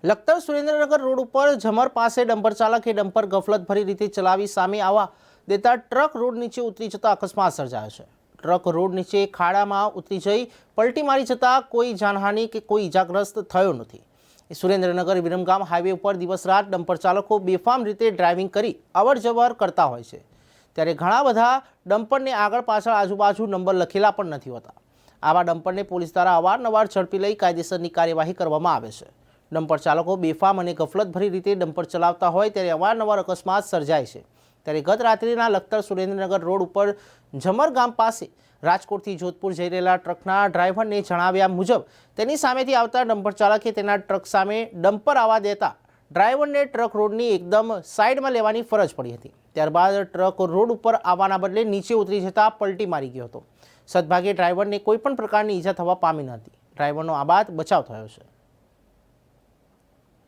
Lakhtar Surendranagar road ઉપર ઝમર પાસે dumper ચાલકે ડમ્પર ગફલતભરી રીતે ચલાવી સામે આવવા દેતા ટ્રક રોડ નીચે ઉતરી જતા અકસ્માત સર્જાયો છે। ટ્રક રોડ નીચે ખાડામાં ઉતરી જઈ પલટી મારી જતા કોઈ જાનહાનિ કે કોઈ ઇજાગ્રસ્ત થયો નથી। સુરેન્દ્રનગર વિરમગામ હાઈવે ઉપર દિવસ રાત ડમ્પર ચાલકો બેફામ રીતે ડ્રાઇવિંગ કરી અવરજવર કરતા હોય છે, ત્યારે ઘણા બધા ડમ્પરને આગળ પાછળ આજુબાજુ નંબર લખેલા પણ નથી હોતા। આવા ડમ્પરને પોલીસ દ્વારા અવારનવાર ઝડપી લઈ કાયદેસરની કાર્યવાહી કરવામાં આવે છે। ડમ્પર ચાલકો બેફામ અને ગફલતભરી રીતે ડમ્પર ચલાવતા હોય ત્યારે અવારનવાર અકસ્માત સર્જાય છે। ત્યારે ગત રાત્રિના લખતર સુરેન્દ્રનગર રોડ ઉપર ઝમર ગામ પાસે રાજકોટથી જોધપુર જઈ રહેલા ટ્રકના ડ્રાઈવરને જણાવ્યા મુજબ તેની સામેથી આવતા ડમ્પર ચાલકે તેના ટ્રક સામે ડમ્પર આવવા દેતા ડ્રાઈવરને ટ્રક રોડની એકદમ સાઈડમાં લેવાની ફરજ પડી હતી। ત્યારબાદ ટ્રક રોડ ઉપર આવવાના બદલે નીચે ઉતરી જતા પલટી મારી ગયો હતો। સદભાગ્યે ડ્રાઈવરને કોઈ પણ પ્રકારની ઈજા થવા પામી ન હતી। ડ્રાઈવરનો આબાદ બચાવ થયો છે।